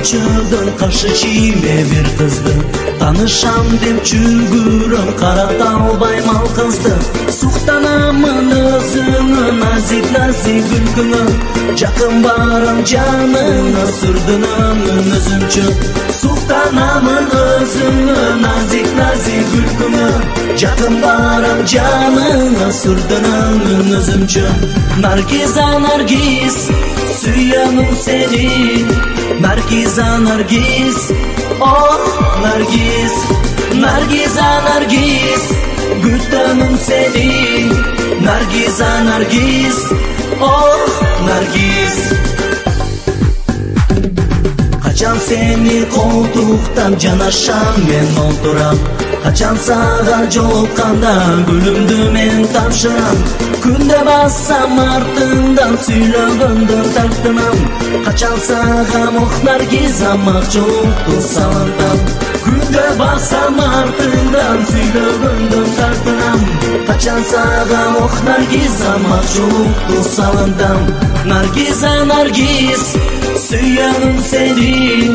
Çıldım karşı çiğme bir kızdı. Tanışam dep çülgürüm, karata albayım al kızdı. Suhtanamın özü özünü nazik nazik gülkünü Jakın barım canına sürdünün özünçü Sultanamın özünü nazik nazik gülkünü Jakın barım canına sürdünün özünçü Nargiza Nargiz Süyanım seni Nargiza Nargiz Oh Nargiz Nargiza Nargiz Gütanım seni Nargiza Nargiz Oh Nargiz Kaçan seni koltuktan canaşam men olduram Kaçan sağa jolkanda gülümdü men tapşıram Günde bassam ardından süylөгөндөн tartınam Kaçan sağa moh Nargiza mahjuluktu salandam Günde bassam ardından süylөгөндөн tartınam Kaçan sağa moh Nargiza mahjuluktu salandam Nargiza Nargiz Süyanım seni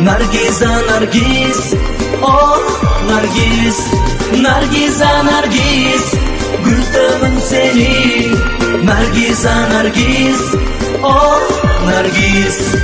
Nargiza Nargiz Oh Nargiz Nargiza Nargiz Gültanım seni Nargiza Nargiz Oh Nargiz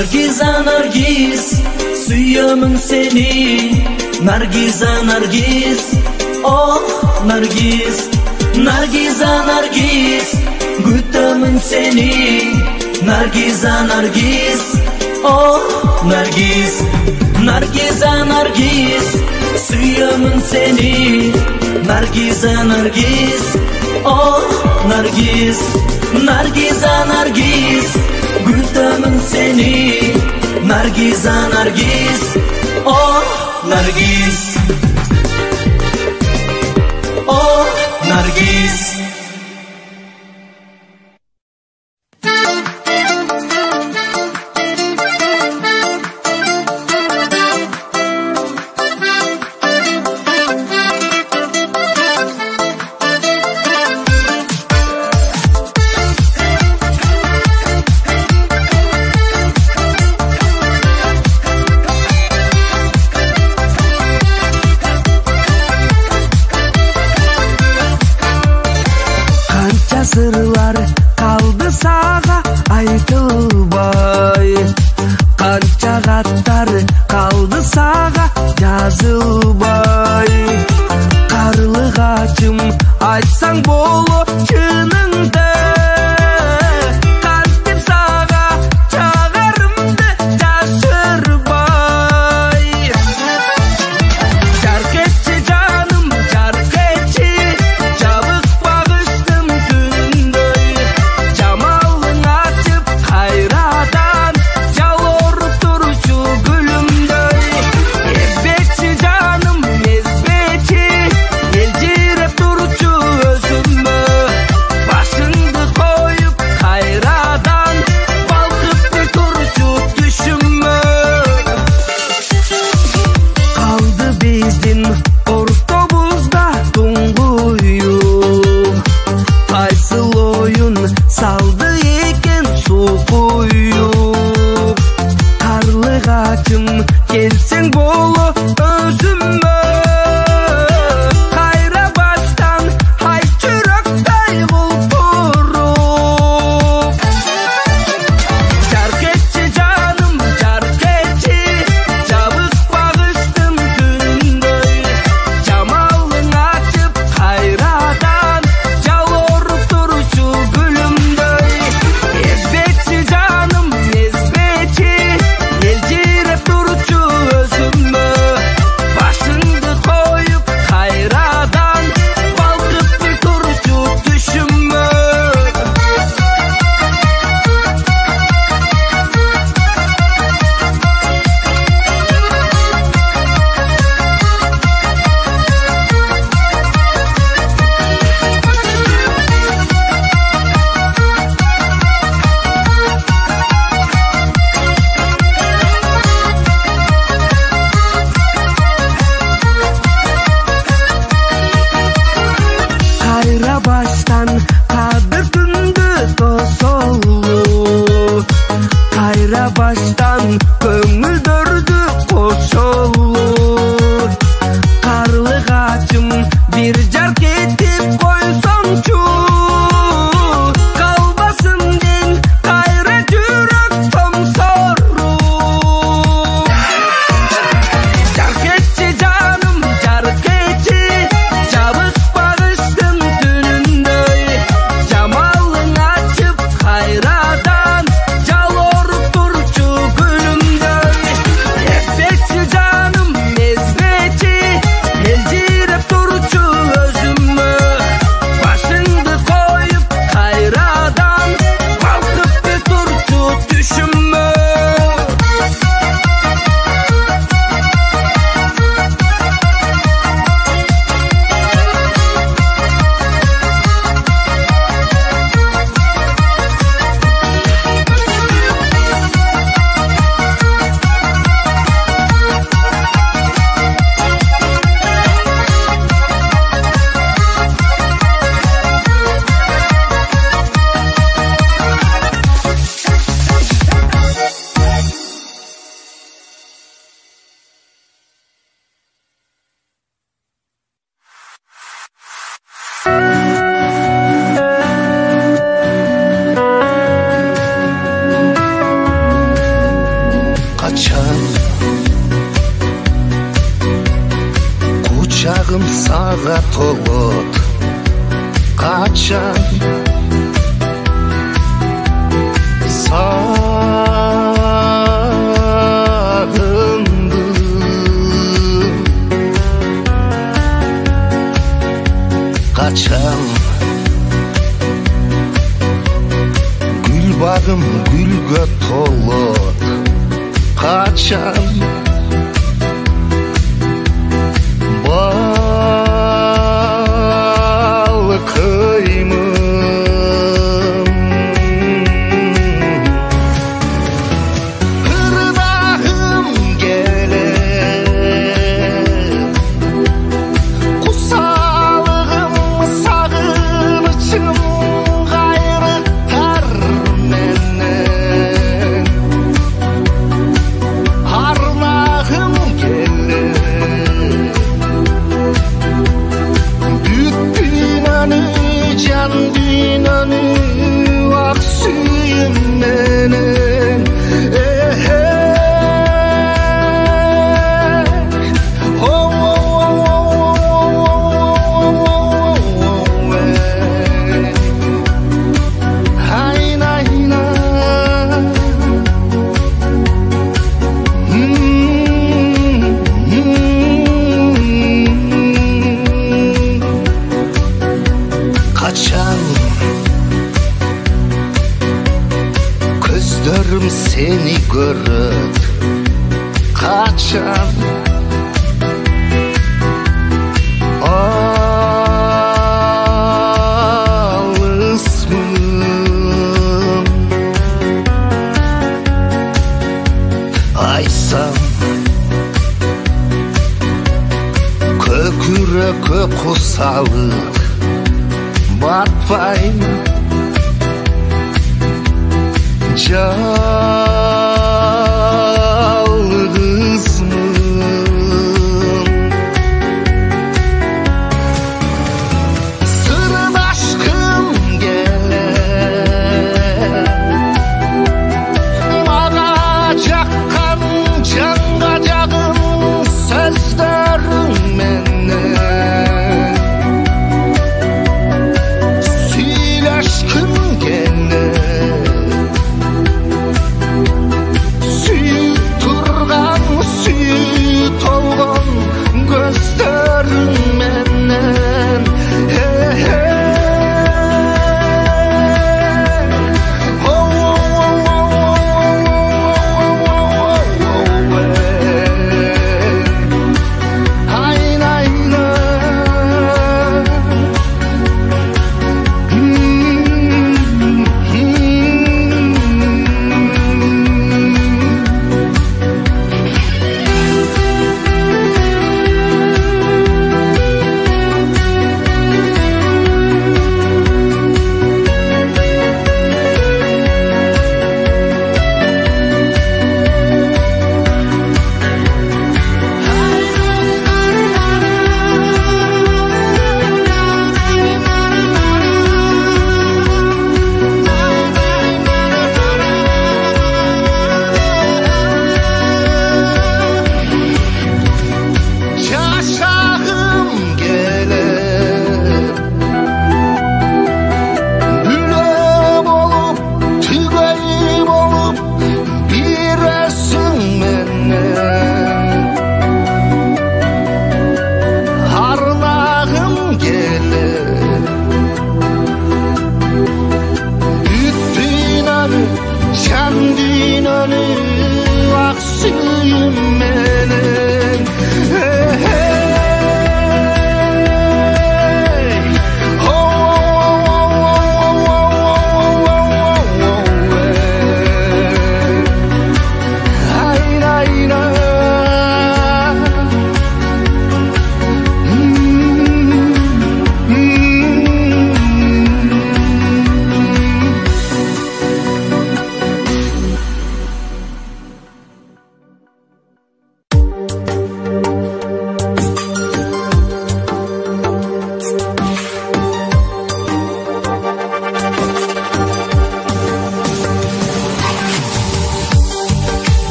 Nargiza Nargiz Süyanım seni Nargiza Nargiz Oh Nargiz Nargiza Nargiz Gütanım seni Nargiza Nargiz Oh Nargiz Nargiza Nargiz Süyanım seni Nargiza Nargiz Oh Nargiz Nargiza Nargiz Gültanım seni Nargiza Nargiz Oh Nargiz Oh Nargiz olur. Karlı kaçım bir jar ketip koysongçu, kalbasın din kayra yürek tom soru. Jar ketçi canım jar ketçi, çabuk bağıştın tünündöy. Jamalın açıp kayradan jal orup turçu gülümdöy. Efekçi canım mezbeçi, elcirep turçu özümmö. Başındı koyup kayradan kalkıp bir turçu düşümmö. Kaçan kucağım sağa tolup, kaçan sağındım, kaçan gül bağım gülge tolup, kaçan bal kıymım, hırdahım gelir, kusalığım sağınıçım gayrı tar menden. Harnağım gelir, büyük binanı, can binanı, aksıyım menen. Kaçan gözlerim seni görüp, kaçan alısmın. Aysam köküre kökü sağlık batpayım, yalnızmın. Sırın aşkım gelir, bana çakkan çangacağım sözlerim menden. Sil aşkım gelir,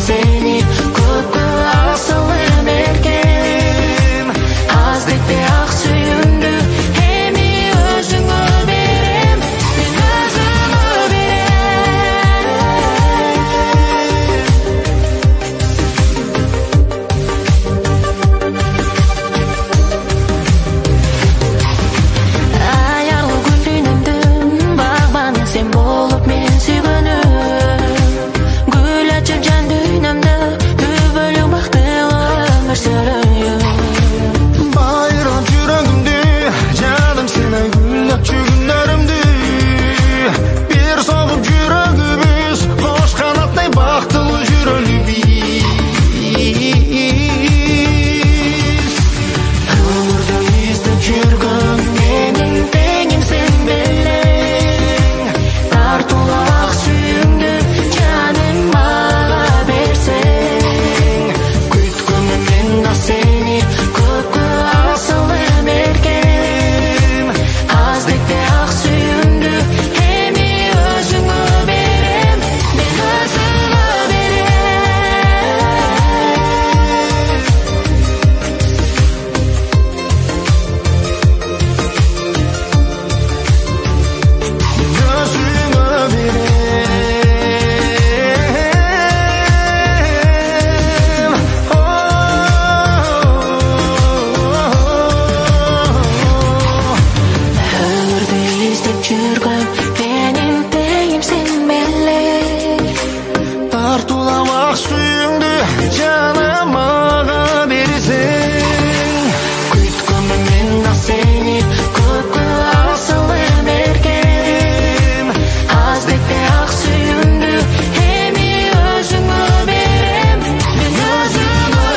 seni көкке асылым еркем аздекте ақ сүйімді эми өзіңе берем мен өзіңе аярлы гүлденімдің бағбаны сен болып мен сүйгөнүм гүл açып жан дүйнөмдө түбөлүк бактылуу өмүр сүрөйүм байрап жүрөгүмдү жаным сени гүлдеп күнөрүмдү бир согуп жүрөгүбүз кош канаттай бактылуу жүрөлү биз өмүрдө издеп жүргөн менин теңим сен белең тартуулап ак сүйүүңдү жаным мага берсең күткөнмүн мен да сени көккө асылым еркем аздекте ак сүйүүңдү эми өзүңө берем мен өзүңө өмүрдө издеп жүргөн менин теңим сен белең тартуулап ак сүйүүңдү жаным мага берсең күткөнмүн мен да сени көккө асылым еркем аздекте ак сүйүүңдү эми өзүңө берем мен өзүңө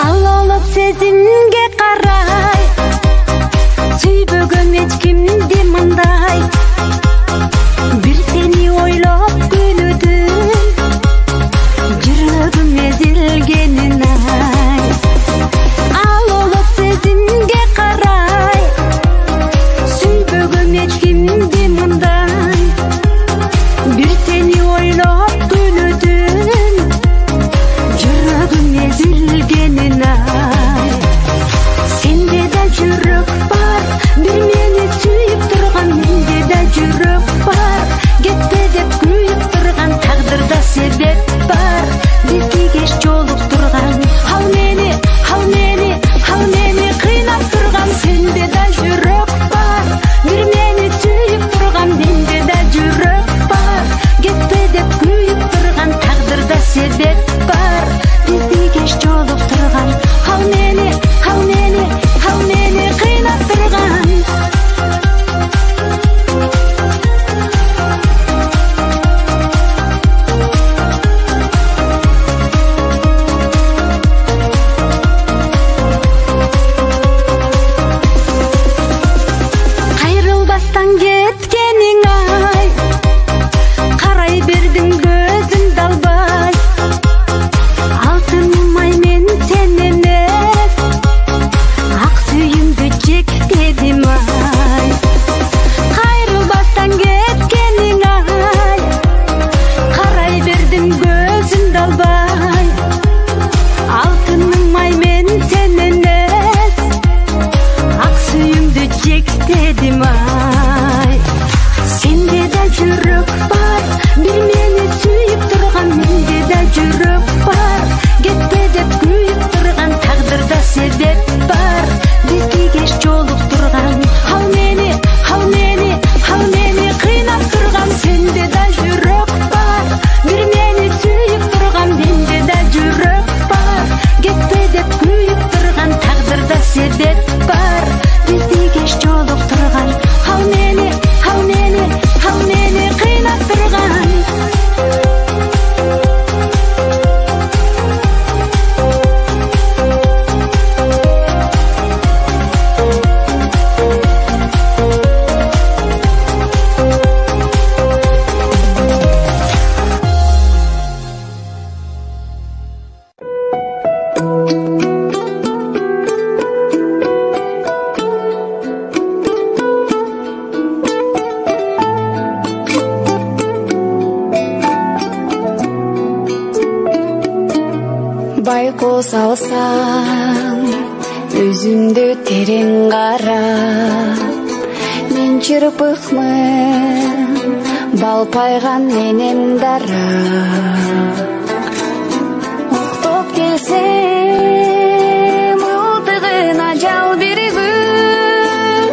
алалап сезимге карай сүйбөгөн эч кимди мындай бир сени ойлоп күнүдүн жүрөгүм эзилгенин ай алалап сезимге карай сүйбөгөн эч кимди мындай бир сени ойлоп күнүдүн жүрөгүм эзилгенин ай сенде да жүрөк бар бир мени сүйүп турган менде да жүрөк бар кетпе деп күйүп турган тагдырда себеп бар бизди кеч жолуктурган ал мени кыйнап турган сенде да жүрөк бар бир мени сүйүп турган менде да жүрөк бар кетпе деп күйүп турган тагдырда себеп бар бизди кеч жолуктурган ал мени кыйнап турган кайрылбастан кеткениң ай карай бердиң көзүңдү албай алтыным ай мен сен эмес ак сүйүмдү жектедим ай кайрылбастан кеткениң ай карай бердиң көзүңдү албай алтыным ай мен сен эмес ак сүйүмдү жектедим ай Uyku salsam özümdü tereң qarap, men çırpıqмын балпайған менен дара. Оқтоп келсем ылдығын ажал бір күн,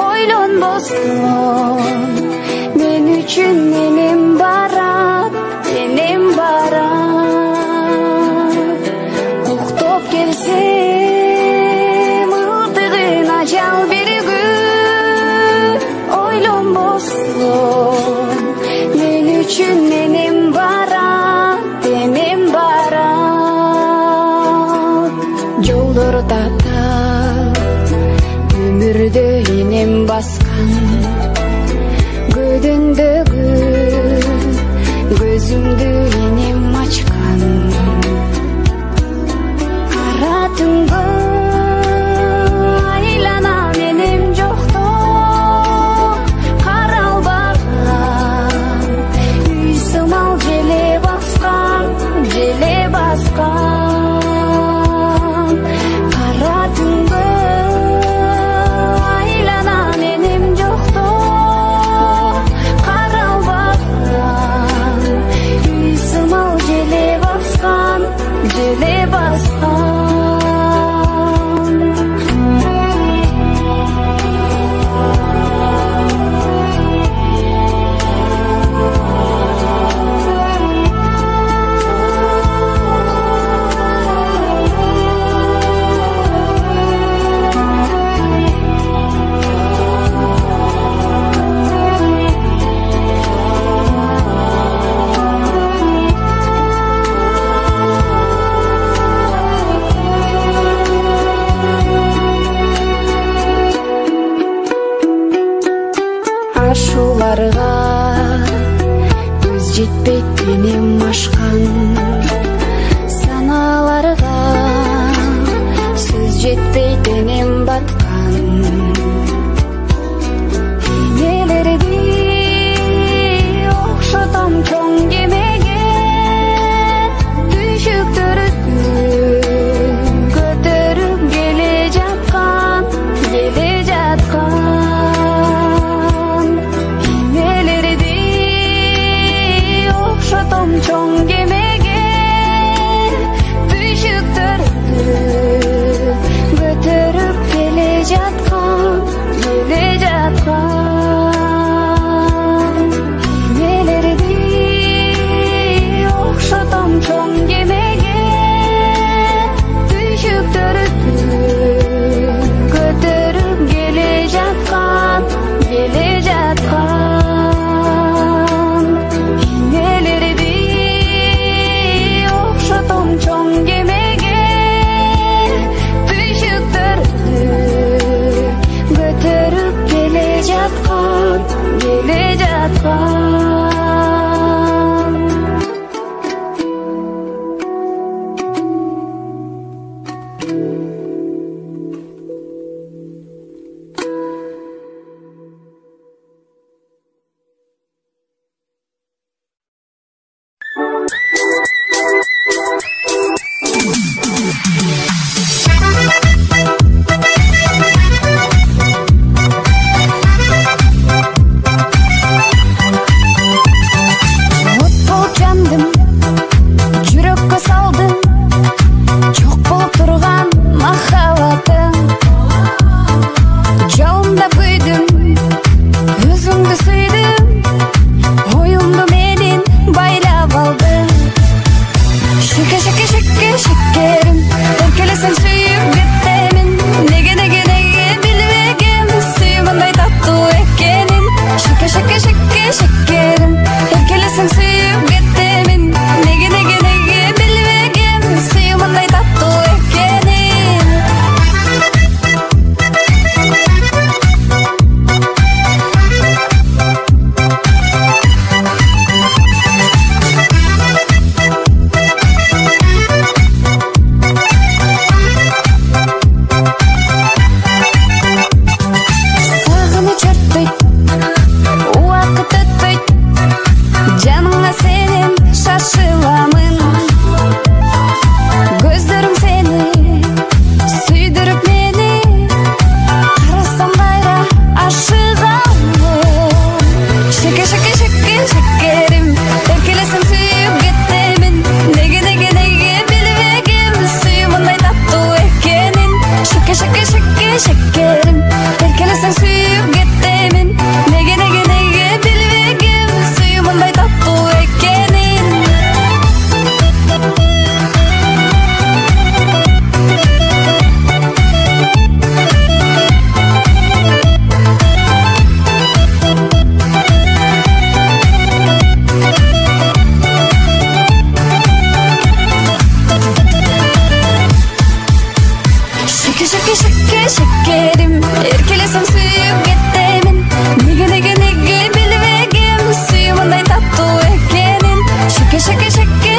ойлонбостон мен үчүн менен барат, менен барат. Оқтоп келсем ылдығын ажал бір күн, ойлонбостон men üçün menem barat, menem barat. Жолдорда өмүрдө энем баскан, көдөңдөгү көзүмдү энем ачкан. Кара түнгө айланам энем жокто, желе баскан. Кара түнгө айланам энем жокто, каралбаган. Үй сымал желе баскан, желе баскан. Ашуларга көз жетпейт энем ашкан, саналарга сөз жетпейт энем баткан. Энелерди окшотом чоң кемеге, түйшүктөрдү көтөрүп келе жаткан, келе жаткан. Чоң кемеге түйшүктөрдү көтөрүп келе жаткан, келе жаткан. Энелерди окшотом чоң кемеге түйшүктөрдү көтөрүп келе жаткан, келе жаткан. Чоң кемеге түйшүктөрдү көтөрүп келе жаткан, келе жаткан.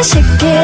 шекке